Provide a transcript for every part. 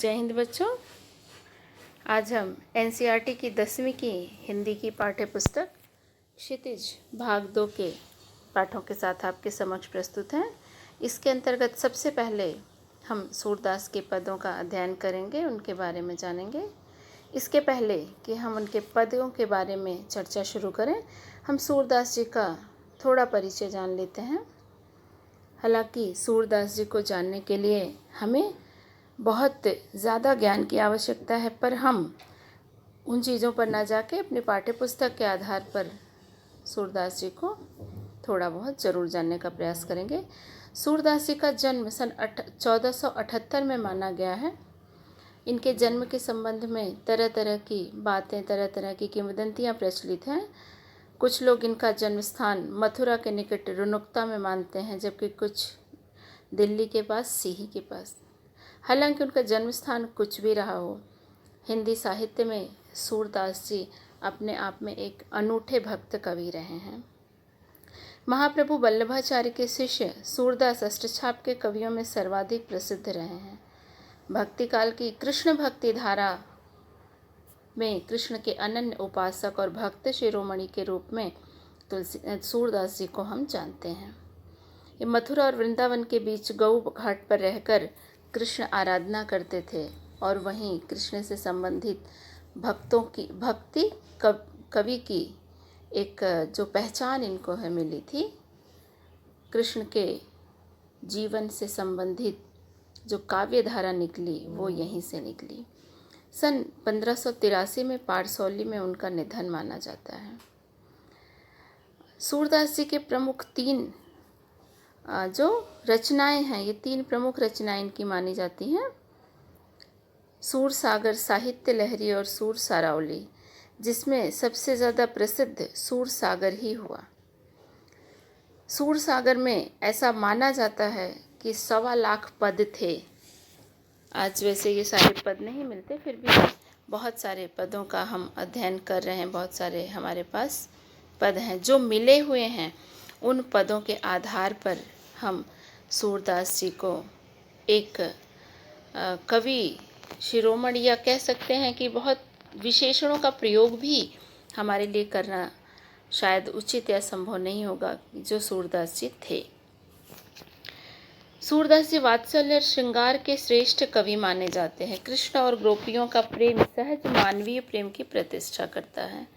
जय हिंद बच्चों। आज हम एनसीईआरटी की 10वीं की हिंदी की पाठ्य पुस्तक क्षितिज भाग 2 के पाठों के साथ आपके समक्ष प्रस्तुत हैं। इसके अंतर्गत सबसे पहले हम सूरदास के पदों का अध्ययन करेंगे, उनके बारे में जानेंगे। इसके पहले कि हम उनके पदों के बारे में चर्चा शुरू करें, हम सूरदास जी का थोड़ा परिचय जान लेते हैं। हालांकि सूरदास जी को जानने के लिए हमें बहुत ज़्यादा ज्ञान की आवश्यकता है, पर हम उन चीज़ों पर ना जाके अपनी पाठ्यपुस्तक के आधार पर सूरदास जी को थोड़ा बहुत ज़रूर जानने का प्रयास करेंगे। सूरदास जी का जन्म सन 1478 में माना गया है। इनके जन्म के संबंध में तरह तरह की बातें, तरह तरह की किंवदंतियाँ प्रचलित हैं। कुछ लोग इनका जन्म स्थान मथुरा के निकट रुनुकता में मानते हैं, जबकि कुछ दिल्ली के पास सीही के पास। हालांकि उनका जन्म स्थान कुछ भी रहा हो, हिंदी साहित्य में सूरदास जी अपने आप में एक अनूठे भक्त कवि रहे हैं। महाप्रभु वल्लभाचार्य के शिष्य सूरदास अष्टछाप के कवियों में सर्वाधिक प्रसिद्ध रहे हैं। भक्ति काल की कृष्ण भक्ति धारा में कृष्ण के अनन्य उपासक और भक्त शिरोमणि के रूप में सूरदास जी को हम जानते हैं। ये मथुरा और वृंदावन के बीच गऊ घाट पर रहकर कृष्ण आराधना करते थे और वहीं कृष्ण से संबंधित भक्तों की भक्ति कवि की एक जो पहचान इनको है मिली थी, कृष्ण के जीवन से संबंधित जो काव्य धारा निकली वो यहीं से निकली। सन 1583 में पारसौली में उनका निधन माना जाता है। सूरदास जी के प्रमुख 3 जो रचनाएं हैं, ये 3 प्रमुख रचनाएं इनकी मानी जाती हैं। सूर सागर साहित्य लहरी और सूर सारावली, जिसमें सबसे ज़्यादा प्रसिद्ध सूर सागर ही हुआ। सूर सागर में ऐसा माना जाता है कि 1.25 लाख पद थे। आज वैसे ये सारे पद नहीं मिलते, फिर भी बहुत सारे पदों का हम अध्ययन कर रहे हैं। बहुत सारे हमारे पास पद हैं जो मिले हुए हैं। उन पदों के आधार पर हम सूरदास जी को एक कवि शिरोमणि, या कह सकते हैं कि बहुत विशेषणों का प्रयोग भी हमारे लिए करना शायद उचित या संभव नहीं होगा, जो सूरदास जी थे। सूरदास जी वात्सल्य और श्रृंगार के श्रेष्ठ कवि माने जाते हैं। कृष्ण और गोपियों का प्रेम सहज मानवीय प्रेम की प्रतिष्ठा करता है।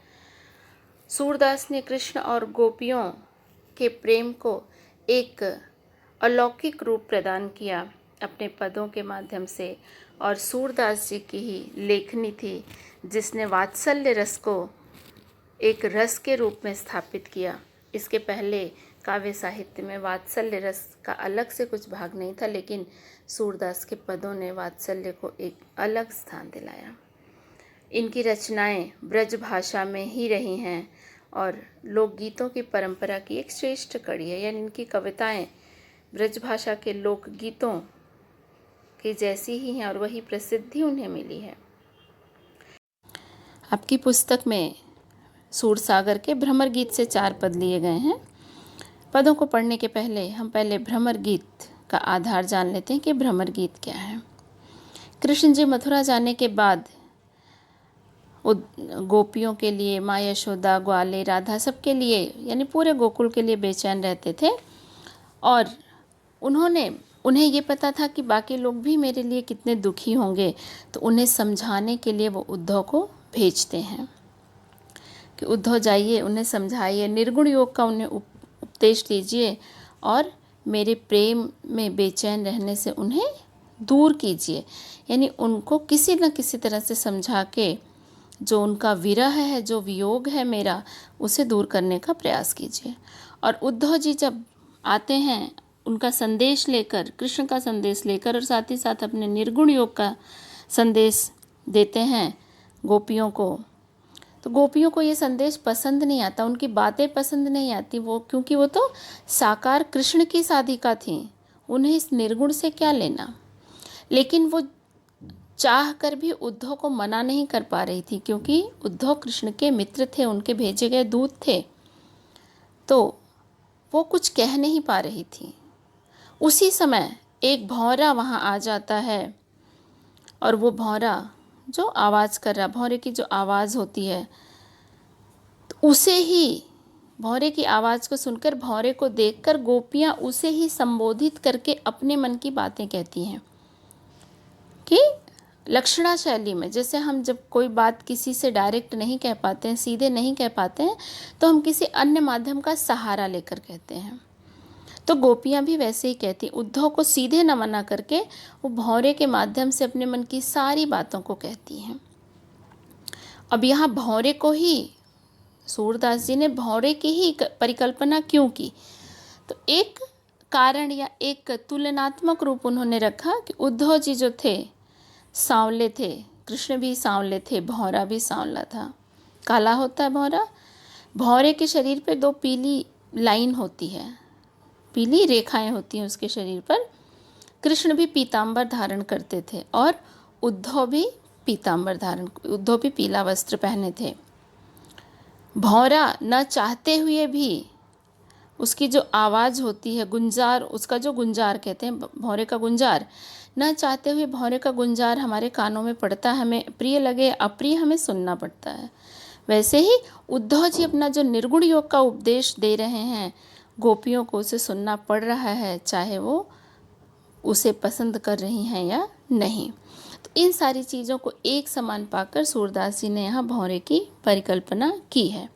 सूरदास ने कृष्ण और गोपियों के प्रेम को एक अलौकिक रूप प्रदान किया अपने पदों के माध्यम से, और सूरदास जी की ही लेखनी थी जिसने वात्सल्य रस को एक रस के रूप में स्थापित किया। इसके पहले काव्य साहित्य में वात्सल्य रस का अलग से कुछ भाग नहीं था, लेकिन सूरदास के पदों ने वात्सल्य को एक अलग स्थान दिलाया। इनकी रचनाएं ब्रज भाषा में ही रही हैं और लोकगीतों की परंपरा की एक श्रेष्ठ कड़ी है। यानी इनकी कविताएं ब्रज भाषा के लोकगीतों के जैसी ही हैं और वही प्रसिद्धि उन्हें मिली है। आपकी पुस्तक में सूरसागर के भ्रमर गीत से 4 पद लिए गए हैं। पदों को पढ़ने के पहले हम भ्रमर गीत का आधार जान लेते हैं कि भ्रमर गीत क्या है। कृष्ण जी मथुरा जाने के बाद गोपियों के लिए, माँ यशोदा, ग्वाले, राधा, सबके लिए, यानी पूरे गोकुल के लिए बेचैन रहते थे, और उन्हें ये पता था कि बाकी लोग भी मेरे लिए कितने दुखी होंगे, तो उन्हें समझाने के लिए वो उद्धव को भेजते हैं कि उद्धव जाइए, उन्हें समझाइए, निर्गुण योग का उन्हें उपदेश दीजिए और मेरे प्रेम में बेचैन रहने से उन्हें दूर कीजिए। यानी उनको किसी न किसी तरह से समझा के जो उनका विरह है, जो वियोग है मेरा, उसे दूर करने का प्रयास कीजिए। और उद्धव जी जब आते हैं उनका संदेश लेकर, कृष्ण का संदेश लेकर, और साथ ही साथ अपने निर्गुण योग का संदेश देते हैं गोपियों को, तो गोपियों को ये संदेश पसंद नहीं आता, उनकी बातें पसंद नहीं आती, वो क्योंकि वो तो साकार कृष्ण की साधिका थी, उन्हें इस निर्गुण से क्या लेना। लेकिन वो चाह कर भी उद्धव को मना नहीं कर पा रही थी, क्योंकि उद्धव कृष्ण के मित्र थे, उनके भेजे गए दूत थे, तो वो कुछ कह नहीं पा रही थी। उसी समय एक भौरा वहाँ आ जाता है और वो भौरा जो आवाज़ कर रहा, भौरे की जो आवाज़ होती है, तो उसे ही, भौरे की आवाज़ को सुनकर, भौरे को देखकर गोपियाँ उसे ही संबोधित करके अपने मन की बातें कहती हैं कि लक्षणा शैली में, जैसे हम जब कोई बात किसी से डायरेक्ट नहीं कह पाते हैं, सीधे नहीं कह पाते हैं, तो हम किसी अन्य माध्यम का सहारा लेकर कहते हैं। तो गोपियाँ भी वैसे ही कहती, उद्धव को सीधे न मना करके वो भौरे के माध्यम से अपने मन की सारी बातों को कहती हैं। अब यहाँ भौरे को ही, सूरदास जी ने भौरे की ही परिकल्पना क्यों की? तो एक कारण या एक तुलनात्मक रूप उन्होंने रखा कि उद्धव जी जो थे सांवले थे, कृष्ण भी सांवले थे, भौरा भी सांवला था। काला होता है भौरा, भौरे के शरीर पे 2 पीली लाइन होती है, पीली रेखाएं होती हैं उसके शरीर पर। कृष्ण भी पीतांबर धारण करते थे और उद्धव भी उद्धव भी पीला वस्त्र पहने थे। भौरा न चाहते हुए भी, उसकी जो आवाज़ होती है, गुंजार, उसका जो गुंजार कहते हैं, भौरे का गुंजार, न चाहते हुए भौरे का गुंजार हमारे कानों में पड़ता है, हमें प्रिय लगे अप्रिय हमें सुनना पड़ता है। वैसे ही उद्धव जी अपना जो निर्गुण योग का उपदेश दे रहे हैं, गोपियों को उसे सुनना पड़ रहा है, चाहे वो उसे पसंद कर रही हैं या नहीं। तो इन सारी चीज़ों को एक समान पाकर सूरदास जी ने यहाँ भौरे की परिकल्पना की है।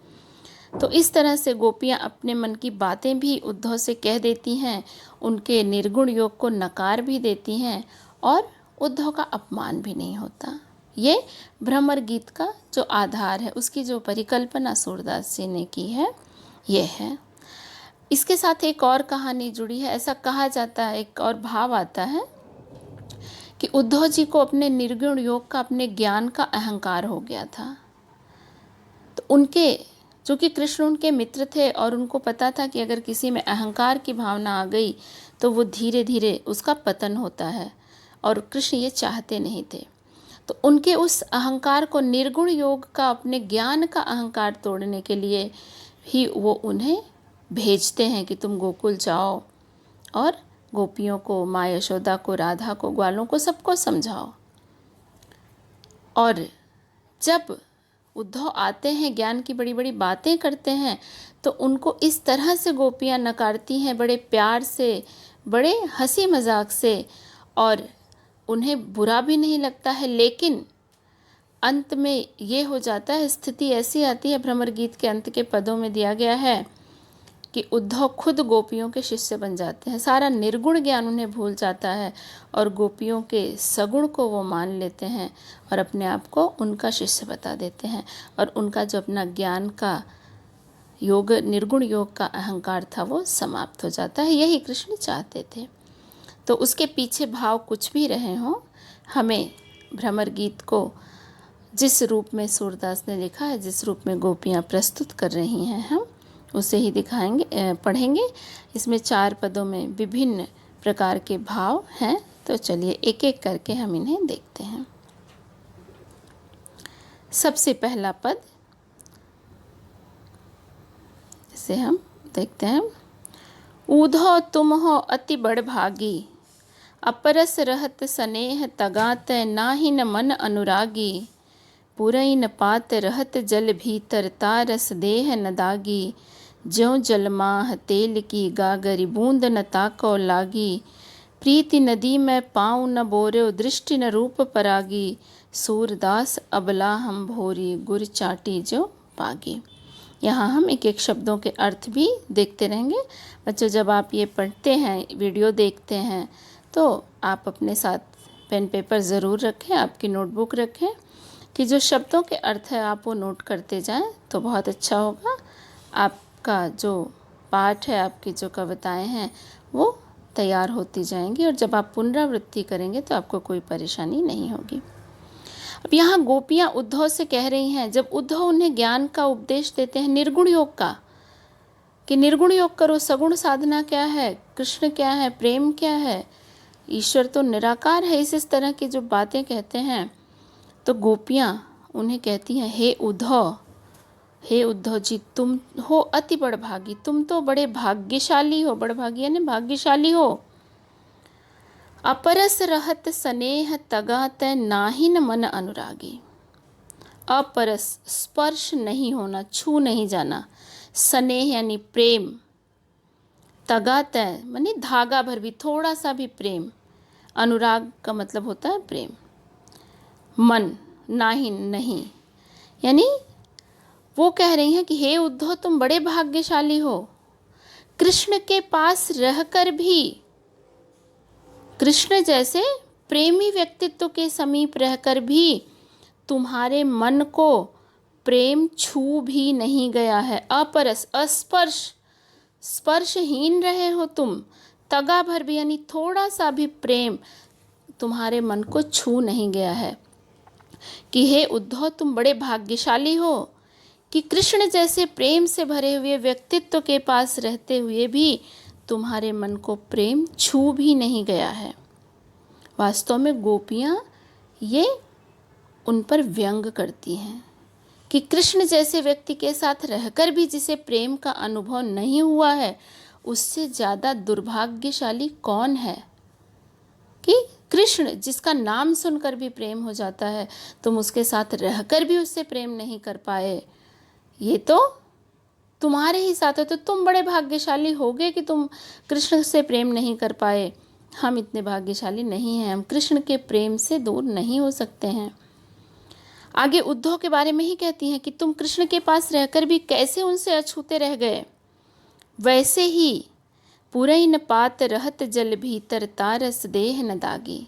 तो इस तरह से गोपियाँ अपने मन की बातें भी उद्धव से कह देती हैं, उनके निर्गुण योग को नकार भी देती हैं और उद्धव का अपमान भी नहीं होता। ये भ्रमर गीत का जो आधार है, उसकी जो परिकल्पना सूरदास जी ने की है, ये है। इसके साथ एक और कहानी जुड़ी है। ऐसा कहा जाता है, एक और भाव आता है कि उद्धव जी को अपने निर्गुण योग का, अपने ज्ञान का अहंकार हो गया था। तो उनके, चूँकि कृष्ण उनके मित्र थे और उनको पता था कि अगर किसी में अहंकार की भावना आ गई तो वो धीरे धीरे उसका पतन होता है, और कृष्ण ये चाहते नहीं थे। तो उनके उस अहंकार को, निर्गुण योग का, अपने ज्ञान का अहंकार तोड़ने के लिए ही वो उन्हें भेजते हैं कि तुम गोकुल जाओ और गोपियों को, माँ यशोदा को, राधा को, ग्वालों को, सबको समझाओ। और जब उद्धव आते हैं, ज्ञान की बड़ी बड़ी बातें करते हैं, तो उनको इस तरह से गोपियाँ नकारती हैं, बड़े प्यार से, बड़े हंसी मजाक से, और उन्हें बुरा भी नहीं लगता है। लेकिन अंत में ये हो जाता है, स्थिति ऐसी आती है, भ्रमर गीत के अंत के पदों में दिया गया है कि उद्धव खुद गोपियों के शिष्य बन जाते हैं। सारा निर्गुण ज्ञान उन्हें भूल जाता है और गोपियों के सगुण को वो मान लेते हैं और अपने आप को उनका शिष्य बता देते हैं, और उनका जो अपना ज्ञान का योग, निर्गुण योग का अहंकार था, वो समाप्त हो जाता है। यही कृष्ण चाहते थे। तो उसके पीछे भाव कुछ भी रहे हों, हमें भ्रमर गीत को जिस रूप में सूरदास ने लिखा है, जिस रूप में गोपियाँ प्रस्तुत कर रही हैं, हम उसे ही दिखाएंगे, पढ़ेंगे। इसमें 4 पदों में विभिन्न प्रकार के भाव हैं, तो चलिए एक एक करके हम इन्हें देखते हैं। सबसे पहला पद जिसे हम देखते हैं, ऊधो तुम हो अति बड़ भागी, अपरस रहत स्नेह तगात, नाही न मन अनुरागी, पुरई न पात रहत जल भीतर, तारस देह न दागी, ज्यों जलमाह तेल की गागरी, बूंद न ताको लागी, प्रीति नदी में पाँव न बोर्यो, दृष्टि न रूप परागी, सूरदास अबला हम भोरी, गुर चाटी जो पागी। यहाँ हम एक एक शब्दों के अर्थ भी देखते रहेंगे। बच्चों, जब आप ये पढ़ते हैं, वीडियो देखते हैं, तो आप अपने साथ पेन पेपर ज़रूर रखें, आपकी नोटबुक रखें, कि जो शब्दों के अर्थ है आप वो नोट करते जाएं, तो बहुत अच्छा होगा। आपका जो पाठ है, आपकी जो कविताएं हैं, वो तैयार होती जाएंगी, और जब आप पुनरावृत्ति करेंगे तो आपको कोई परेशानी नहीं होगी। अब यहाँ गोपियाँ उद्धव से कह रही हैं, जब उद्धव उन्हें ज्ञान का उपदेश देते हैं, निर्गुण योग का, कि निर्गुण योग करो, सगुण साधना क्या है, कृष्ण क्या है, प्रेम क्या है, ईश्वर तो निराकार है, इस तरह की जो बातें कहते हैं, तो गोपियाँ उन्हें कहती हैं, हे उद्धव जी, तुम हो अति बड़भागी, तुम तो बड़े भाग्यशाली हो। बड़भागी यानी भाग्यशाली हो। अपरस रहत स्नेह तगात नाहिन मन अनुरागी। अपरस स्पर्श नहीं होना, छू नहीं जाना, स्नेह यानी प्रेम, तगात मानी धागा भर भी, थोड़ा सा भी प्रेम, अनुराग का मतलब होता है प्रेम, मन, नाहिन नहीं, यानी वो कह रही हैं कि हे उद्धव तुम बड़े भाग्यशाली हो, कृष्ण के पास रहकर भी, कृष्ण जैसे प्रेमी व्यक्तित्व के समीप रहकर भी तुम्हारे मन को प्रेम छू भी नहीं गया है। अपरस अस्पर्श, स्पर्शहीन रहे हो तुम, तगा भर भी यानी थोड़ा सा भी प्रेम तुम्हारे मन को छू नहीं गया है। कि हे उद्धव तुम बड़े भाग्यशाली हो कि कृष्ण जैसे प्रेम से भरे हुए व्यक्तित्व के पास रहते हुए भी तुम्हारे मन को प्रेम छू भी नहीं गया है। वास्तव में गोपियाँ ये उन पर व्यंग करती हैं कि कृष्ण जैसे व्यक्ति के साथ रहकर भी जिसे प्रेम का अनुभव नहीं हुआ है, उससे ज़्यादा दुर्भाग्यशाली कौन है। कि कृष्ण जिसका नाम सुनकर भी प्रेम हो जाता है, तुम उसके साथ रहकर भी उससे प्रेम नहीं कर पाए, ये तो तुम्हारे ही साथ है। तो तुम बड़े भाग्यशाली होगे कि तुम कृष्ण से प्रेम नहीं कर पाए। हम इतने भाग्यशाली नहीं हैं, हम कृष्ण के प्रेम से दूर नहीं हो सकते हैं। आगे उद्धव के बारे में ही कहती हैं कि तुम कृष्ण के पास रहकर भी कैसे उनसे अछूते रह गए। वैसे ही पुरैन पात रहत जल भीतर तारस देह न दागी।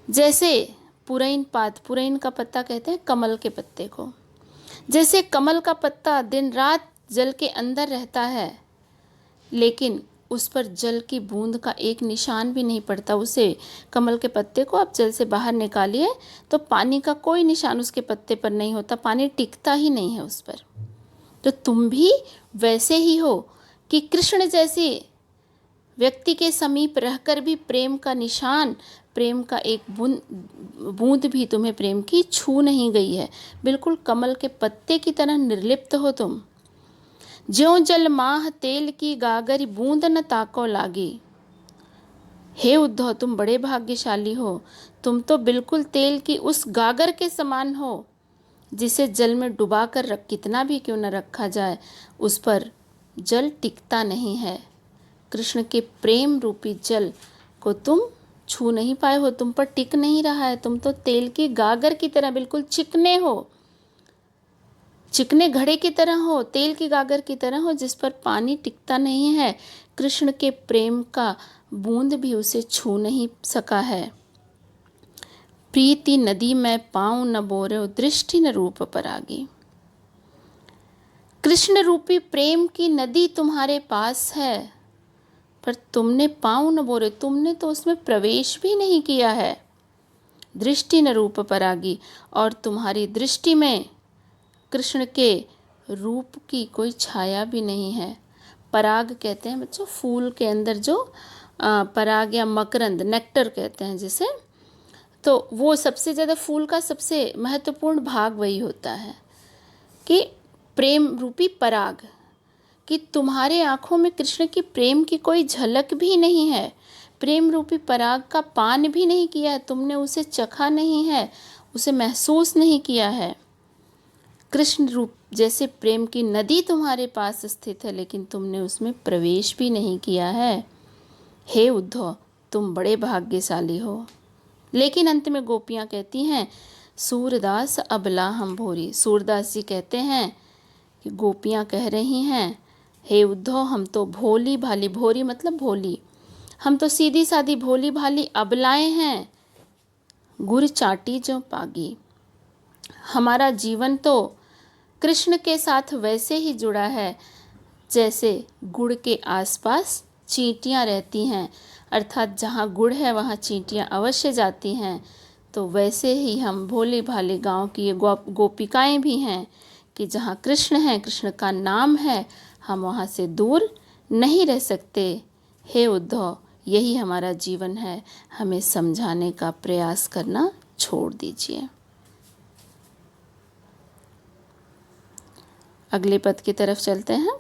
जैसे पुरैन पात, पुरैन का पत्ता कहते हैं कमल के पत्ते को, जैसे कमल का पत्ता दिन रात जल के अंदर रहता है लेकिन उस पर जल की बूंद का एक निशान भी नहीं पड़ता। उसे कमल के पत्ते को आप जल से बाहर निकालिए तो पानी का कोई निशान उसके पत्ते पर नहीं होता, पानी टिकता ही नहीं है उस पर। तो तुम भी वैसे ही हो कि कृष्ण जैसे व्यक्ति के समीप रहकर भी प्रेम का निशान, प्रेम का एक बूंद भी तुम्हें प्रेम की छू नहीं गई है। बिल्कुल कमल के पत्ते की तरह निर्लिप्त हो तुम। ज्यों जल माह तेल की गागर बूंद न ताको लागी। हे उद्धव तुम बड़े भाग्यशाली हो, तुम तो बिल्कुल तेल की उस गागर के समान हो जिसे जल में डुबा कर कितना भी क्यों न रखा जाए उस पर जल टिकता नहीं है। कृष्ण के प्रेम रूपी जल को तुम छू नहीं पाए हो, तुम पर टिक नहीं रहा है। तुम तो तेल की गागर की तरह बिल्कुल चिकने हो, चिकने घड़े की तरह हो, तेल की गागर की तरह हो जिस पर पानी टिकता नहीं है। कृष्ण के प्रेम का बूंद भी उसे छू नहीं सका है। प्रीति नदी में पाँव न बोरे दृष्टि न रूप परागी। कृष्ण रूपी प्रेम की नदी तुम्हारे पास है पर तुमने पाँव न बोरे, तुमने तो उसमें प्रवेश भी नहीं किया है। दृष्टि न रूप परागी, और तुम्हारी दृष्टि में कृष्ण के रूप की कोई छाया भी नहीं है। पराग कहते हैं बच्चों फूल के अंदर जो पराग या मकरंद, नेक्टर कहते हैं जिसे, तो वो सबसे ज़्यादा फूल का सबसे महत्वपूर्ण भाग वही होता है कि प्रेम रूपी पराग, कि तुम्हारे आँखों में कृष्ण की प्रेम की कोई झलक भी नहीं है। प्रेम रूपी पराग का पान भी नहीं किया है तुमने, उसे चखा नहीं है, उसे महसूस नहीं किया है। कृष्ण रूप जैसे प्रेम की नदी तुम्हारे पास स्थित है लेकिन तुमने उसमें प्रवेश भी नहीं किया है। हे उद्धव तुम बड़े भाग्यशाली हो। लेकिन अंत में गोपियाँ कहती हैं सूरदास अबला हम भोरी। सूरदास जी कहते हैं कि गोपियाँ कह रही हैं हे उद्धव हम तो भोली भाली, भोरी मतलब भोली, हम तो सीधी सादी भोली भाली अबलाएं हैं, गुर चाटी जो पागी। हमारा जीवन तो कृष्ण के साथ वैसे ही जुड़ा है जैसे गुड़ के आसपास चींटियाँ रहती हैं, अर्थात जहाँ गुड़ है वहाँ चींटियाँ अवश्य जाती हैं। तो वैसे ही हम भोले भाले गांव की ये गोपिकाएँ भी हैं कि जहाँ कृष्ण है, कृष्ण का नाम है, हम वहाँ से दूर नहीं रह सकते। हे उद्धव यही हमारा जीवन है, हमें समझाने का प्रयास करना छोड़ दीजिए। अगले पद की तरफ चलते हैं।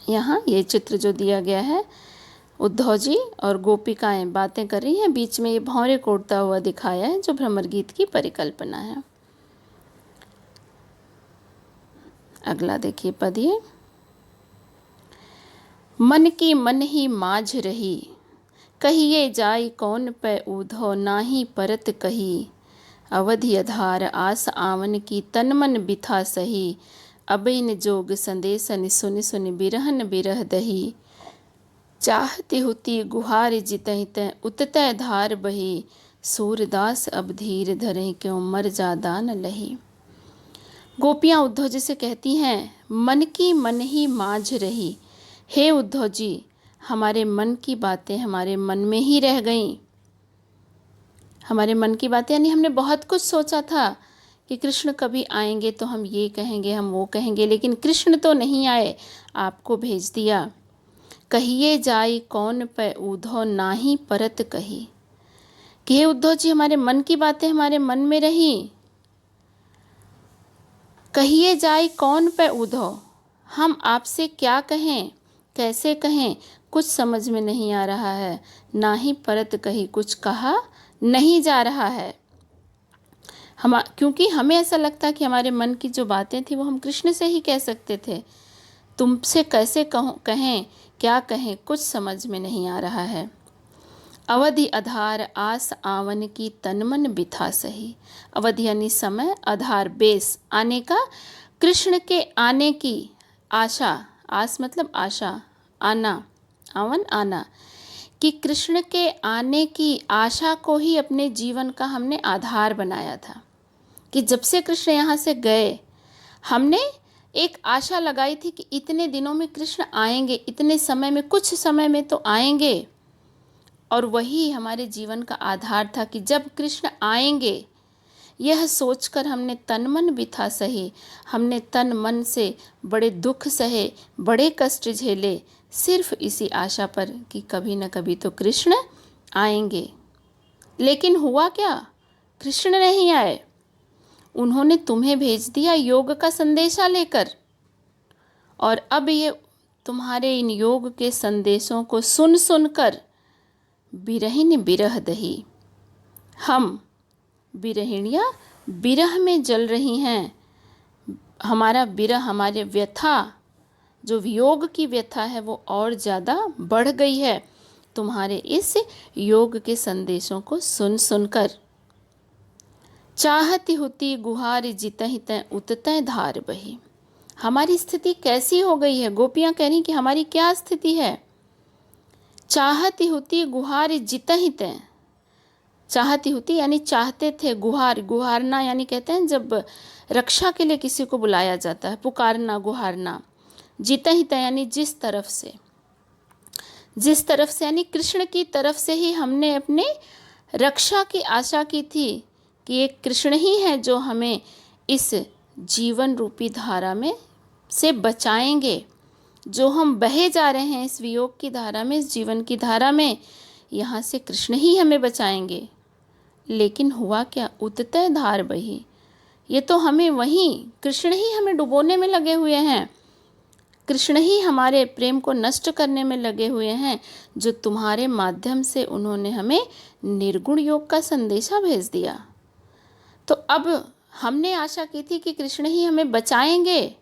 यहाँ ये चित्र जो दिया गया है उद्धव जी और गोपिकाएं बातें कर रही हैं, बीच में ये भौरे को उड़ता हुआ दिखाया है जो भ्रमर गीत की परिकल्पना है। अगला देखिए पद ये, मन की मन ही माझ रही, कहिए जाई कौन पै ऊधो, नाही परत कही, अवधि आधार आस आवन की, तन मन बिथा सही, अबिन जोग संदेशन सुनि सुनि बिरहन बिरह दही, चाहती हुती गुहार जितहि तै उततै धार बही, सूरदास अब धीर धरे क्यों मर जादा न लही। गोपियाँ उद्धव जी से कहती हैं, मन की मन ही माझ रही, हे उद्धव जी हमारे मन की बातें हमारे मन में ही रह गईं। हमारे मन की बातें यानी हमने बहुत कुछ सोचा था कि कृष्ण कभी आएंगे तो हम ये कहेंगे, हम वो कहेंगे, लेकिन कृष्ण तो नहीं आए, आपको भेज दिया। कहिए जाई कौन पै ऊधो, नाही परत कही, कि हे उद्धव जी हमारे मन की बातें हमारे मन में रही। कहिए जाई कौन पै ऊधो, हम आपसे क्या कहें, कैसे कहें, कुछ समझ में नहीं आ रहा है। ना ही परत कही, कुछ कहा नहीं जा रहा है। क्योंकि हमें ऐसा लगता कि हमारे मन की जो बातें थी वो हम कृष्ण से ही कह सकते थे, तुमसे कैसे कहें, क्या कहें, कुछ समझ में नहीं आ रहा है। अवधि आधार आस आवन की, तन मन बिथा सही। अवधि यानी समय, आधार बेस, आने का, कृष्ण के आने की आशा, आस मतलब आशा, आना, आवन आना, कि कृष्ण के आने की आशा को ही अपने जीवन का हमने आधार बनाया था। कि जब से कृष्ण यहाँ से गए हमने एक आशा लगाई थी कि इतने दिनों में कृष्ण आएंगे, इतने समय में, कुछ समय में तो आएंगे। और वही हमारे जीवन का आधार था कि जब कृष्ण आएंगे, यह सोचकर हमने तन मन बिथा सहे, हमने तन मन से बड़े दुख सहे, बड़े कष्ट झेले, सिर्फ इसी आशा पर कि कभी न कभी तो कृष्ण आएंगे। लेकिन हुआ क्या, कृष्ण नहीं आए। उन्होंने तुम्हें भेज दिया योग का संदेशा लेकर, और अब ये तुम्हारे इन योग के संदेशों को सुन सुनकर बिरहिन बिरह दही, हम बिरहिणियाँ बिरह में जल रही हैं। हमारा बिरह, हमारे व्यथा, जो वियोग की व्यथा है वो और ज़्यादा बढ़ गई है तुम्हारे इस योग के संदेशों को सुन सुनकर। चाहती हुती गुहार जितहि तै उततै धार बही। हमारी स्थिति कैसी हो गई है, गोपियाँ कह रही कि हमारी क्या स्थिति है। चाहती हुती गुहार जितहि तै, चाहती हुती यानी चाहते थे, गुहार, गुहारना यानी कहते हैं जब रक्षा के लिए किसी को बुलाया जाता है, पुकारना, गुहारना। जितहि तै यानी जिस तरफ से, जिस तरफ से यानी कृष्ण की तरफ से ही हमने अपने रक्षा की आशा की थी कि एक कृष्ण ही है जो हमें इस जीवन रूपी धारा में से बचाएंगे। जो हम बहे जा रहे हैं इस वियोग की धारा में, इस जीवन की धारा में, यहाँ से कृष्ण ही हमें बचाएंगे। लेकिन हुआ क्या, उततै धार बही, ये तो हमें वहीं, कृष्ण ही हमें डुबोने में लगे हुए हैं, कृष्ण ही हमारे प्रेम को नष्ट करने में लगे हुए हैं, जो तुम्हारे माध्यम से उन्होंने हमें निर्गुण योग का संदेशा भेज दिया। तो अब हमने आशा की थी कि कृष्ण ही हमें बचाएंगे,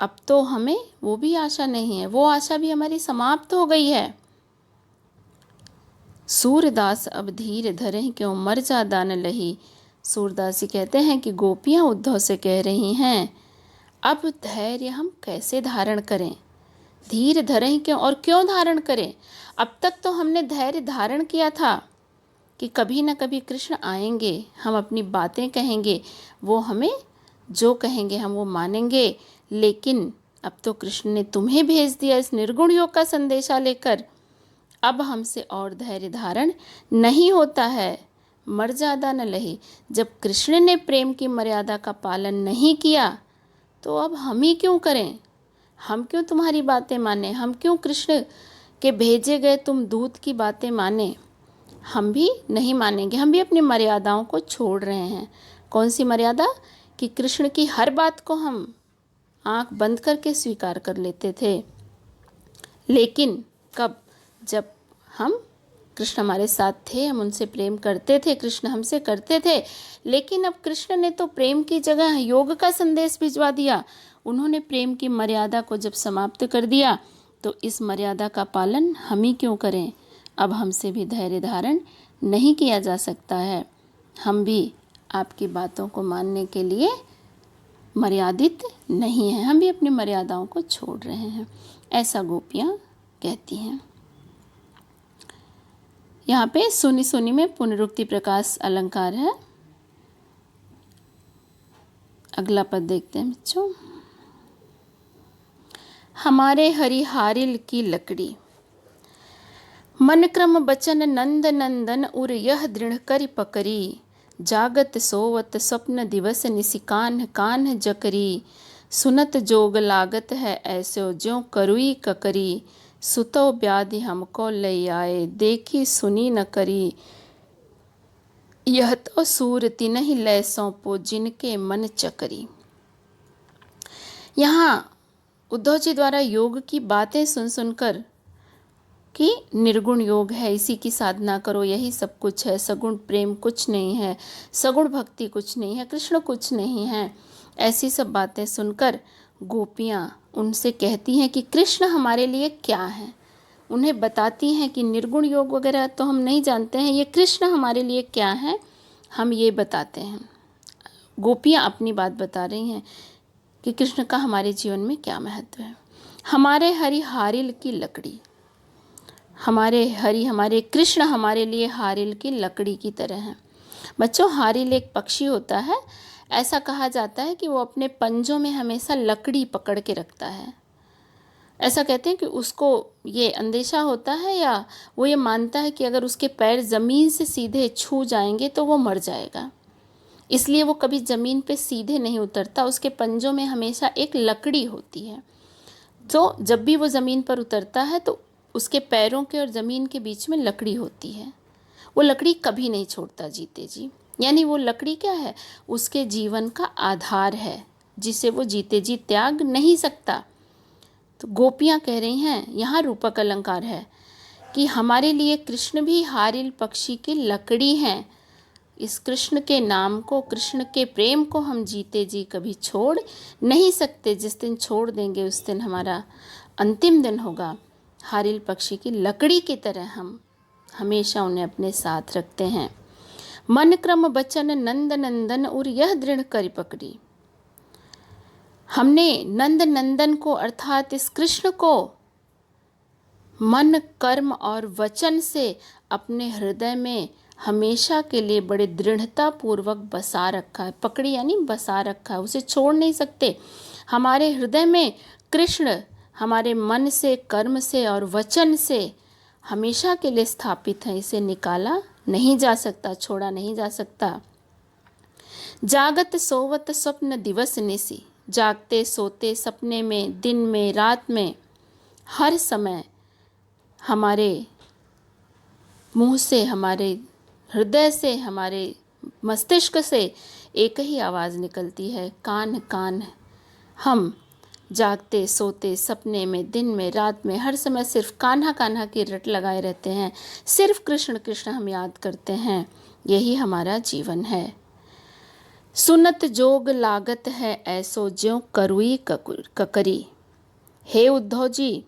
अब तो हमें वो भी आशा नहीं है, वो आशा भी हमारी समाप्त हो गई है। सूरदास अब धीर धरे क्यों मर जादा न लही। सूरदास जी कहते हैं कि गोपियाँ उद्धव से कह रही हैं, अब धैर्य हम कैसे धारण करें, धीर धरें क्यों, और क्यों धारण करें। अब तक तो हमने धैर्य धारण किया था कि कभी न कभी कृष्ण आएंगे, हम अपनी बातें कहेंगे, वो हमें जो कहेंगे हम वो मानेंगे। लेकिन अब तो कृष्ण ने तुम्हें भेज दिया इस निर्गुण योग का संदेशा लेकर, अब हमसे और धैर्य धारण नहीं होता है। मर्यादा न लही, जब कृष्ण ने प्रेम की मर्यादा का पालन नहीं किया तो अब हम ही क्यों करें, हम क्यों तुम्हारी बातें माने, हम क्यों कृष्ण के भेजे गए तुम दूत की बातें माने। हम भी नहीं मानेंगे, हम भी अपनी मर्यादाओं को छोड़ रहे हैं। कौन सी मर्यादा, कि कृष्ण की हर बात को हम आंख बंद करके स्वीकार कर लेते थे। लेकिन कब, जब हम कृष्ण हमारे साथ थे, हम उनसे प्रेम करते थे, कृष्ण हमसे करते थे, लेकिन अब कृष्ण ने तो प्रेम की जगह योग का संदेश भिजवा दिया। उन्होंने प्रेम की मर्यादा को जब समाप्त कर दिया तो इस मर्यादा का पालन हम ही क्यों करें। अब हमसे भी धैर्य धारण नहीं किया जा सकता है। हम भी आपकी बातों को मानने के लिए मर्यादित नहीं हैं, हम भी अपनी मर्यादाओं को छोड़ रहे हैं, ऐसा गोपियाँ कहती हैं। यहाँ पे सुनी सुनी में पुनरुक्ति प्रकाश अलंकार है। अगला पद देखते हैं बच्चों। हमारे हरिहारिल की लकड़ी, मन क्रम बचन नंद नंदन उर यह दृढ़ करि पकरी, जागत सोवत स्वप्न दिवस निसि कान्ह कान्ह जकरी, सुनत जोग लागत है ऐसो ज्यों करुई ककरी, सुतो व्याधि हमको लई आए देखी सुनी न करी, यह तो सूर तिनहि लय सौंपो जिनके मन चकरी। यहाँ उद्धव जी द्वारा योग की बातें सुन सुनकर कि निर्गुण योग है, इसी की साधना करो, यही सब कुछ है, सगुण प्रेम कुछ नहीं है, सगुण भक्ति कुछ नहीं है, कृष्ण कुछ नहीं है, ऐसी सब बातें सुनकर गोपियाँ उनसे कहती हैं कि कृष्ण हमारे लिए क्या है। उन्हें बताती हैं कि निर्गुण योग वगैरह तो हम नहीं जानते हैं, ये कृष्ण हमारे लिए क्या है हम ये बताते हैं। गोपियाँ अपनी बात बता रही हैं कि कृष्ण का हमारे जीवन में क्या महत्व है। हमारे हरि हारिल की लकड़ी, हमारे हरि हमारे कृष्ण हमारे लिए हारिल की लकड़ी की तरह हैं। बच्चों, हारिल एक पक्षी होता है। ऐसा कहा जाता है कि वो अपने पंजों में हमेशा लकड़ी पकड़ के रखता है। ऐसा कहते हैं कि उसको ये अंदेशा होता है या वो ये मानता है कि अगर उसके पैर ज़मीन से सीधे छू जाएंगे तो वो मर जाएगा, इसलिए वो कभी ज़मीन पे सीधे नहीं उतरता। उसके पंजों में हमेशा एक लकड़ी होती है, तो जब भी वो ज़मीन पर उतरता है तो उसके पैरों के और ज़मीन के बीच में लकड़ी होती है। वो लकड़ी कभी नहीं छोड़ता जीते जी, यानी वो लकड़ी क्या है, उसके जीवन का आधार है, जिसे वो जीते जी त्याग नहीं सकता। तो गोपियाँ कह रही हैं, यहाँ रूपक अलंकार है कि हमारे लिए कृष्ण भी हारिल पक्षी की लकड़ी हैं। इस कृष्ण के नाम को, कृष्ण के प्रेम को हम जीते जी कभी छोड़ नहीं सकते। जिस दिन छोड़ देंगे उस दिन हमारा अंतिम दिन होगा। हारिल पक्षी की लकड़ी की तरह हम हमेशा उन्हें अपने साथ रखते हैं। मन क्रम बचन नंद नंदन और यह दृढ़ करि पकड़ी, हमने नंद नंदन को अर्थात इस कृष्ण को मन कर्म और वचन से अपने हृदय में हमेशा के लिए बड़े दृढ़ता पूर्वक बसा रखा है। पकड़ी यानी बसा रखा है, उसे छोड़ नहीं सकते। हमारे हृदय में कृष्ण हमारे मन से, कर्म से और वचन से हमेशा के लिए स्थापित है। इसे निकाला नहीं जा सकता, छोड़ा नहीं जा सकता। जागत सोवत स्वप्न दिवस निसी, जागते सोते सपने में, दिन में, रात में, हर समय हमारे मुंह से, हमारे हृदय से, हमारे मस्तिष्क से एक ही आवाज़ निकलती है, कान कान। हम जागते सोते सपने में, दिन में, रात में, हर समय सिर्फ कान्हा कान्हा की रट लगाए रहते हैं, सिर्फ कृष्ण कृष्ण हम याद करते हैं। यही हमारा जीवन है। सुनत जोग लागत है ऐसो ज्यों करुई ककरी। हे उद्धव जी,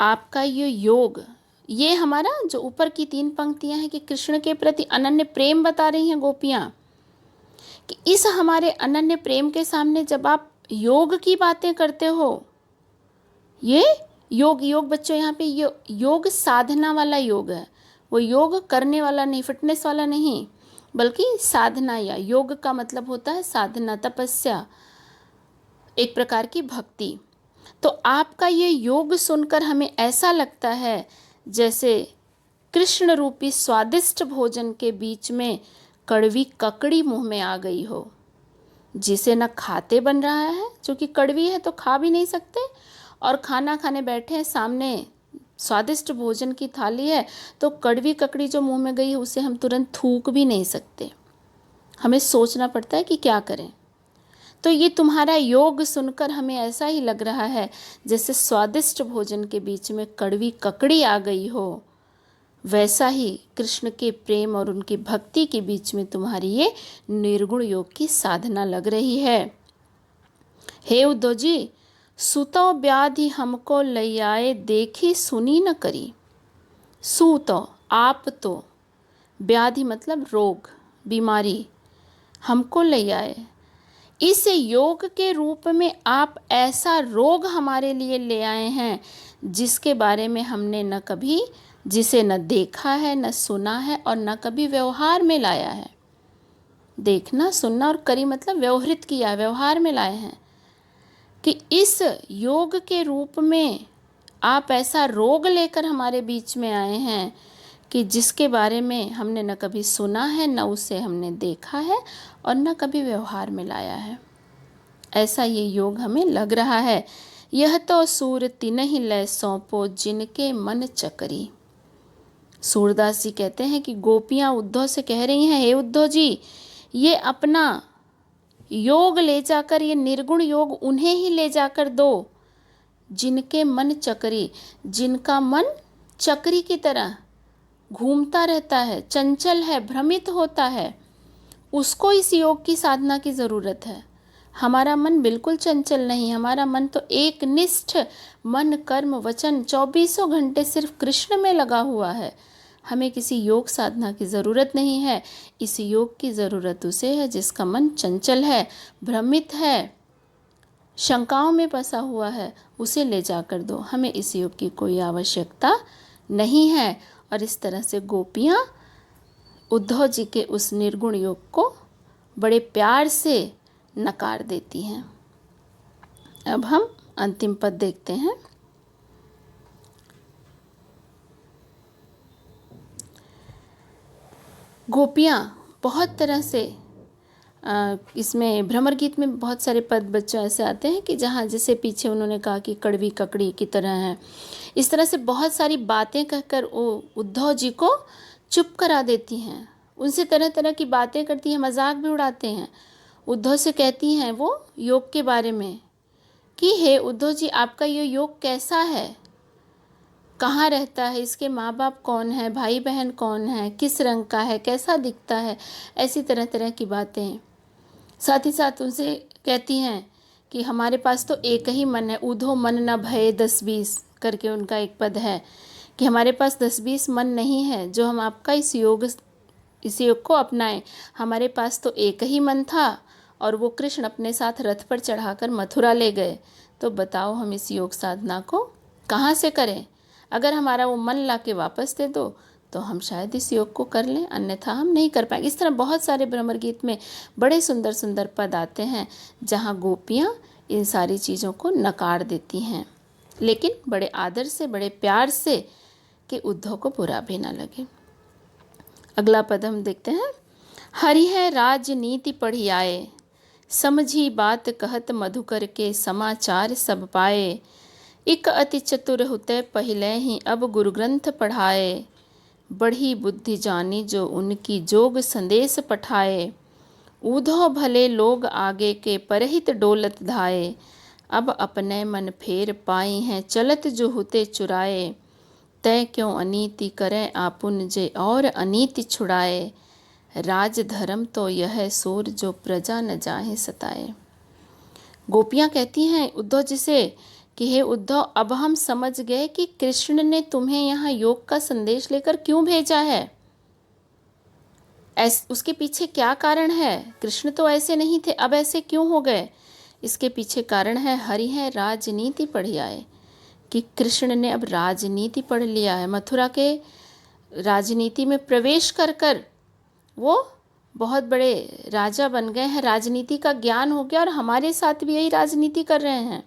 आपका ये योग, ये हमारा जो ऊपर की 3 पंक्तियां हैं कि कृष्ण के प्रति अनन्य प्रेम बता रही हैं गोपियां, कि इस हमारे अनन्य प्रेम के सामने जब आप योग की बातें करते हो, ये योग बच्चों यहाँ पे योग साधना वाला योग है। वो योग करने वाला नहीं, फिटनेस वाला नहीं, बल्कि साधना, या योग का मतलब होता है साधना, तपस्या, एक प्रकार की भक्ति। तो आपका ये योग सुनकर हमें ऐसा लगता है जैसे कृष्ण रूपी स्वादिष्ट भोजन के बीच में कड़वी ककड़ी मुंह में आ गई हो, जिसे न खाते बन रहा है, क्योंकि कड़वी है तो खा भी नहीं सकते, और खाना खाने बैठे हैं, सामने स्वादिष्ट भोजन की थाली है, तो कड़वी ककड़ी जो मुंह में गई है उसे हम तुरंत थूक भी नहीं सकते, हमें सोचना पड़ता है कि क्या करें। तो ये तुम्हारा योग सुनकर हमें ऐसा ही लग रहा है जैसे स्वादिष्ट भोजन के बीच में कड़वी ककड़ी आ गई हो। वैसा ही कृष्ण के प्रेम और उनकी भक्ति के बीच में तुम्हारी ये निर्गुण योग की साधना लग रही है। हे उद्धव जी, सुतो व्याधि हमको लई आए, देखी सुनी न करी। सुतो आप तो, व्याधि मतलब रोग बीमारी, हमको ले आए, इस योग के रूप में आप ऐसा रोग हमारे लिए ले आए हैं जिसके बारे में हमने न कभी, जिसे न देखा है, न सुना है और न कभी व्यवहार में लाया है। देखना, सुनना और करी मतलब व्यवहृत किया, व्यवहार में लाए हैं कि इस योग के रूप में आप ऐसा रोग लेकर हमारे बीच में आए हैं कि जिसके बारे में हमने न कभी सुना है, न उसे हमने देखा है और न कभी व्यवहार में लाया है। ऐसा ये योग हमें लग रहा है। यह तो सूर तिनहि लय सौंपो, जिनके मन चकरी। सूरदास जी कहते हैं कि गोपियाँ उद्धव से कह रही हैं, हे उद्धव जी, ये अपना योग ले जाकर, ये निर्गुण योग उन्हें ही ले जाकर दो जिनके मन चकरी, जिनका मन चक्री की तरह घूमता रहता है, चंचल है, भ्रमित होता है, उसको इस योग की साधना की ज़रूरत है। हमारा मन बिल्कुल चंचल नहीं, हमारा मन तो एक निष्ठ मन कर्म वचन 24 घंटे सिर्फ कृष्ण में लगा हुआ है। हमें किसी योग साधना की ज़रूरत नहीं है। इस योग की ज़रूरत उसे है जिसका मन चंचल है, भ्रमित है, शंकाओं में फंसा हुआ है, उसे ले जाकर दो। हमें इस योग की कोई आवश्यकता नहीं है। और इस तरह से गोपियाँ उद्धव जी के उस निर्गुण योग को बड़े प्यार से नकार देती हैं। अब हम अंतिम पद देखते हैं। गोपियाँ बहुत तरह से इसमें भ्रमर गीत में बहुत सारे पद बच्चों ऐसे आते हैं कि जहाँ जैसे पीछे उन्होंने कहा कि कड़वी ककड़ी की तरह है, इस तरह से बहुत सारी बातें कहकर वो उद्धव जी को चुप करा देती हैं, उनसे तरह तरह की बातें करती हैं, मजाक भी उड़ाते हैं। उद्धव से कहती हैं वो योग के बारे में कि हे उद्धव जी, आपका ये योग कैसा है, कहाँ रहता है, इसके माँ बाप कौन है, भाई बहन कौन है, किस रंग का है, कैसा दिखता है, ऐसी तरह तरह की बातें। साथ ही साथ उनसे कहती हैं कि हमारे पास तो एक ही मन है, ऊधो मन न भये 10-20 करके उनका एक पद है कि हमारे पास 10-20 मन नहीं है जो हम आपका इस योग को अपनाएं। हमारे पास तो एक ही मन था और वो कृष्ण अपने साथ रथ पर चढ़ाकर मथुरा ले गए। तो बताओ हम इस योग साधना को कहाँ से करें? अगर हमारा वो मन ला के वापस दे दो तो हम शायद इस योग को कर लें, अन्यथा हम नहीं कर पाएंगे। इस तरह बहुत सारे भ्रमर गीत में बड़े सुंदर सुंदर पद आते हैं जहाँ गोपियाँ इन सारी चीज़ों को नकार देती हैं, लेकिन बड़े आदर से, बड़े प्यार से, कि उद्धव को बुरा भी ना लगे। अगला पद हम देखते हैं। हरि है राजनीति पढ़ी आए, समझी बात कहत मधुकर के, समाचार सब पाए। इक अति चतुर हुते पहिले ही, अब गुरु ग्रंथ पढ़ाए। बढ़ी बुद्धि जानी जो उनकी, जोग संदेश पठाए। ऊधो भले लोग आगे के, परहित डोलत धाए। अब अपने मन फेर पाई हैं, चलत जो हुते चुराए। तय क्यों अनीति करे आपुन, जे और अनीति छुड़ाए। राज धर्म तो यह सोर, जो प्रजा न जाहे सताए। गोपियाँ कहती हैं उद्धव जी से कि हे उद्धव, अब हम समझ गए कि कृष्ण ने तुम्हें यहाँ योग का संदेश लेकर क्यों भेजा है। उसके पीछे क्या कारण है? कृष्ण तो ऐसे नहीं थे, अब ऐसे क्यों हो गए? इसके पीछे कारण है हरि है राजनीति पढ़ी आए, कि कृष्ण ने अब राजनीति पढ़ लिया है। मथुरा के राजनीति में प्रवेश कर कर वो बहुत बड़े राजा बन गए हैं, राजनीति का ज्ञान हो गया और हमारे साथ भी यही राजनीति कर रहे हैं।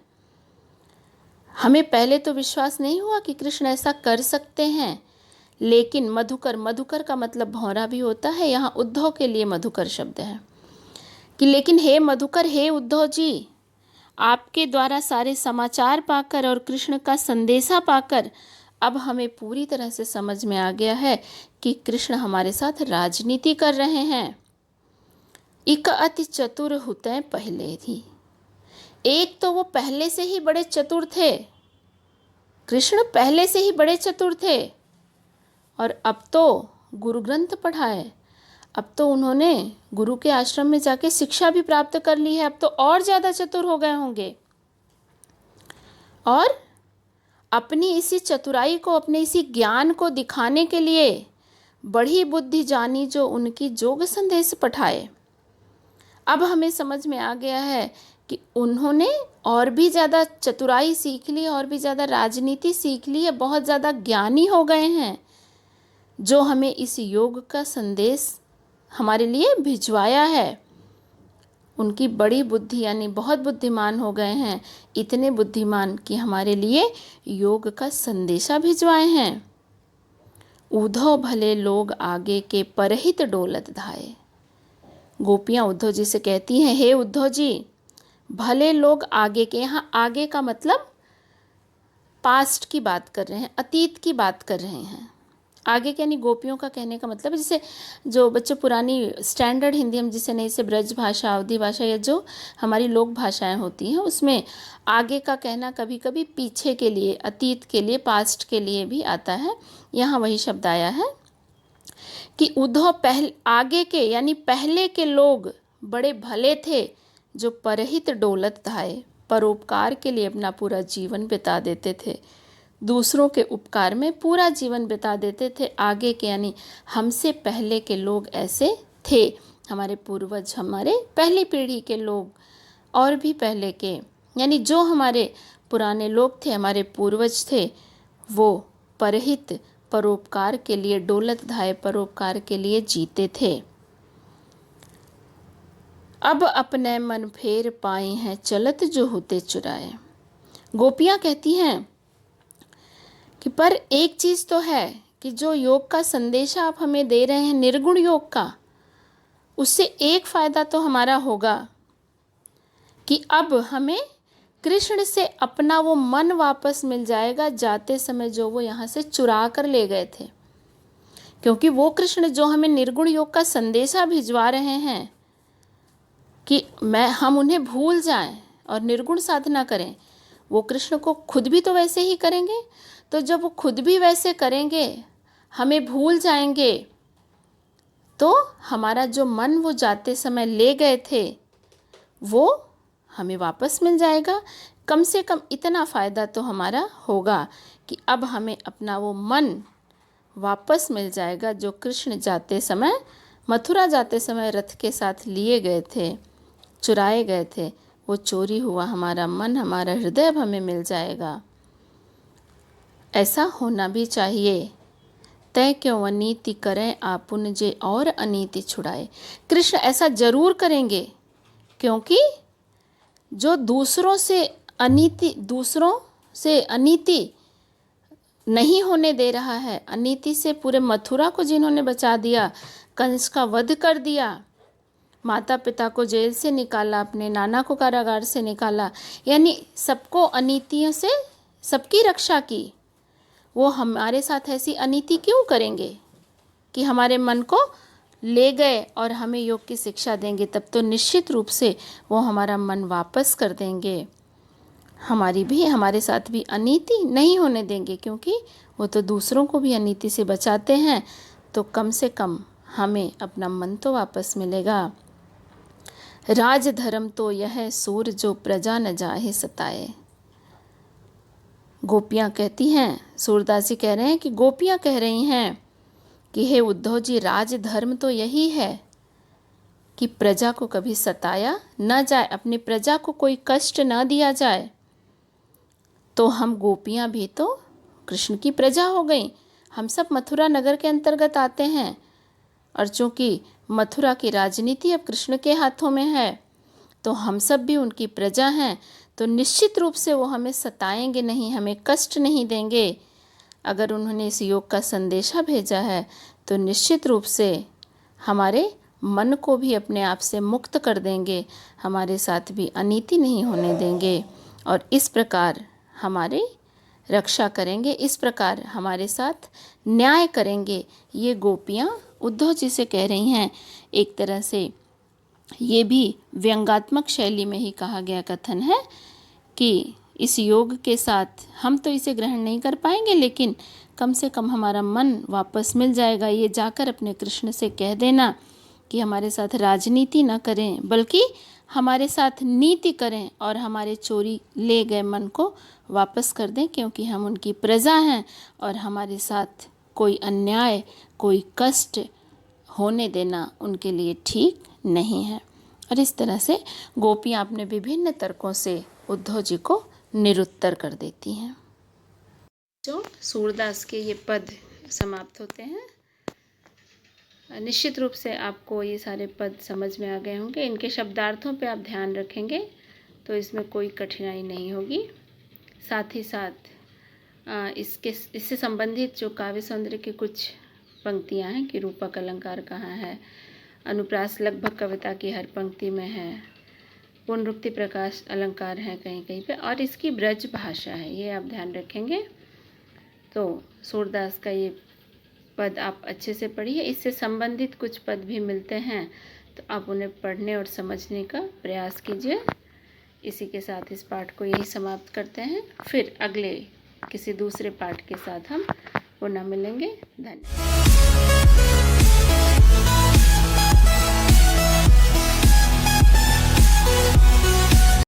हमें पहले तो विश्वास नहीं हुआ कि कृष्ण ऐसा कर सकते हैं, लेकिन मधुकर, मधुकर का मतलब भौरा भी होता है, यहाँ उद्धव के लिए मधुकर शब्द है कि लेकिन हे मधुकर, हे उद्धव जी, आपके द्वारा सारे समाचार पाकर और कृष्ण का संदेशा पाकर अब हमें पूरी तरह से समझ में आ गया है कि कृष्ण हमारे साथ राजनीति कर रहे हैं। इक अति चतुर हुते पहले थी। एक तो वो पहले से ही बड़े चतुर थे, कृष्ण पहले से ही बड़े चतुर थे, और अब तो गुरु ग्रंथ पढ़ाए, अब तो उन्होंने गुरु के आश्रम में जाके शिक्षा भी प्राप्त कर ली है, अब तो और ज़्यादा चतुर हो गए होंगे। और अपनी इसी चतुराई को, अपने इसी ज्ञान को दिखाने के लिए बड़ी बुद्धि जानी जो उनकी जोग संदेश पठाए। अब हमें समझ में आ गया है कि उन्होंने और भी ज़्यादा चतुराई सीख ली, और भी ज़्यादा राजनीति सीख ली है, बहुत ज़्यादा ज्ञानी हो गए हैं, जो हमें इस योग का संदेश हमारे लिए भिजवाया है। उनकी बड़ी बुद्धि यानी बहुत बुद्धिमान हो गए हैं, इतने बुद्धिमान कि हमारे लिए योग का संदेशा भिजवाए हैं। उद्धव भले लोग आगे के परहित डोलत धाए। गोपियाँ उद्धव जी से कहती हैं, हे उद्धव जी, भले लोग आगे के, यहाँ आगे का मतलब पास्ट की बात कर रहे हैं, अतीत की बात कर रहे हैं। आगे के यानी गोपियों का कहने का मतलब है, जैसे जो बच्चे पुरानी स्टैंडर्ड हिंदी हम जिसे नहीं से ब्रज भाषा, अवधी भाषा या जो हमारी लोक भाषाएं होती हैं, उसमें आगे का कहना कभी कभी पीछे के लिए, अतीत के लिए, पास्ट के लिए भी आता है। यहाँ वही शब्द आया है कि उद्धव आगे के यानी पहले के लोग बड़े भले थे, जो परहित डोलत धाए, परोपकार के लिए अपना पूरा जीवन बिता देते थे, दूसरों के उपकार में पूरा जीवन बिता देते थे। आगे के यानी हमसे पहले के लोग ऐसे थे, हमारे पूर्वज, हमारे पहली पीढ़ी के लोग, और भी पहले के यानी जो हमारे पुराने लोग थे, हमारे पूर्वज थे, वो परहित परोपकार के लिए डोलत धाए, परोपकार के लिए जीते थे। अब अपने मन फेर पाए हैं, चलत जो होते चुराए। गोपियाँ कहती हैं कि पर एक चीज़ तो है कि जो योग का संदेश आप हमें दे रहे हैं, निर्गुण योग का, उससे एक फ़ायदा तो हमारा होगा कि अब हमें कृष्ण से अपना वो मन वापस मिल जाएगा, जाते समय जो वो यहाँ से चुरा कर ले गए थे। क्योंकि वो कृष्ण जो हमें निर्गुण योग का संदेशा भिजवा रहे हैं कि हम उन्हें भूल जाएं और निर्गुण साधना करें, वो कृष्ण को खुद भी तो वैसे ही करेंगे। तो जब वो खुद भी वैसे करेंगे, हमें भूल जाएंगे, तो हमारा जो मन वो जाते समय ले गए थे, वो हमें वापस मिल जाएगा। कम से कम इतना फ़ायदा तो हमारा होगा कि अब हमें अपना वो मन वापस मिल जाएगा, जो कृष्ण जाते समय, मथुरा जाते समय रथ के साथ लिए गए थे, चुराए गए थे, वो चोरी हुआ हमारा मन, हमारा हृदय अब हमें मिल जाएगा। ऐसा होना भी चाहिए। तय क्यों अनीति करें आपुन जे और अनीति छुड़ाए। कृष्ण ऐसा जरूर करेंगे, क्योंकि जो दूसरों से अनीति नहीं होने दे रहा है, अनीति से पूरे मथुरा को जिन्होंने बचा दिया, कंस का वध कर दिया, माता पिता को जेल से निकाला, अपने नाना को कारागार से निकाला, यानी सबको अनीतियों से सबकी रक्षा की, वो हमारे साथ ऐसी अनीति क्यों करेंगे कि हमारे मन को ले गए और हमें योग की शिक्षा देंगे। तब तो निश्चित रूप से वो हमारा मन वापस कर देंगे, हमारे साथ भी अनीति नहीं होने देंगे, क्योंकि वो तो दूसरों को भी अनीति से बचाते हैं। तो कम से कम हमें अपना मन तो वापस मिलेगा। राज धर्म तो यह सूर जो प्रजा न जाहे सताए। गोपियाँ कहती हैं, सूरदास जी कह रहे हैं कि गोपियाँ कह रही हैं कि हे उद्धव जी, राज धर्म तो यही है कि प्रजा को कभी सताया न जाए, अपनी प्रजा को कोई कष्ट न दिया जाए। तो हम गोपियाँ भी तो कृष्ण की प्रजा हो गई, हम सब मथुरा नगर के अंतर्गत आते हैं, और चूँकि मथुरा की राजनीति अब कृष्ण के हाथों में है, तो हम सब भी उनकी प्रजा हैं। तो निश्चित रूप से वो हमें सताएंगे नहीं, हमें कष्ट नहीं देंगे। अगर उन्होंने इस योग का संदेशा भेजा है, तो निश्चित रूप से हमारे मन को भी अपने आप से मुक्त कर देंगे, हमारे साथ भी अनीति नहीं होने देंगे, और इस प्रकार हमारी रक्षा करेंगे, इस प्रकार हमारे साथ न्याय करेंगे। ये गोपियाँ उद्धव जी से कह रही हैं, एक तरह से ये भी व्यंग्यात्मक शैली में ही कहा गया कथन है कि इस योग के साथ हम तो इसे ग्रहण नहीं कर पाएंगे, लेकिन कम से कम हमारा मन वापस मिल जाएगा। ये जाकर अपने कृष्ण से कह देना कि हमारे साथ राजनीति न करें, बल्कि हमारे साथ नीति करें और हमारे चोरी ले गए मन को वापस कर दें, क्योंकि हम उनकी प्रजा हैं और हमारे साथ कोई अन्याय, कोई कष्ट होने देना उनके लिए ठीक नहीं है। और इस तरह से गोपियाँ अपने विभिन्न तर्कों से उद्धव जी को निरुत्तर कर देती हैं। जो सूरदास के ये पद समाप्त होते हैं। निश्चित रूप से आपको ये सारे पद समझ में आ गए होंगे। इनके शब्दार्थों पे आप ध्यान रखेंगे तो इसमें कोई कठिनाई नहीं होगी। साथ ही साथ इससे संबंधित जो काव्य सौंदर्य की कुछ पंक्तियां हैं कि रूपक अलंकार कहाँ है, अनुप्रास लगभग कविता की हर पंक्ति में है, पुनरुक्ति प्रकाश अलंकार है कहीं कहीं पे, और इसकी ब्रज भाषा है, ये आप ध्यान रखेंगे। तो सूरदास का ये पद आप अच्छे से पढ़िए। इससे संबंधित कुछ पद भी मिलते हैं तो आप उन्हें पढ़ने और समझने का प्रयास कीजिए। इसी के साथ इस पाठ को यही समाप्त करते हैं। फिर अगले किसी दूसरे पाठ के साथ हम पुनः मिलेंगे। धन्यवाद।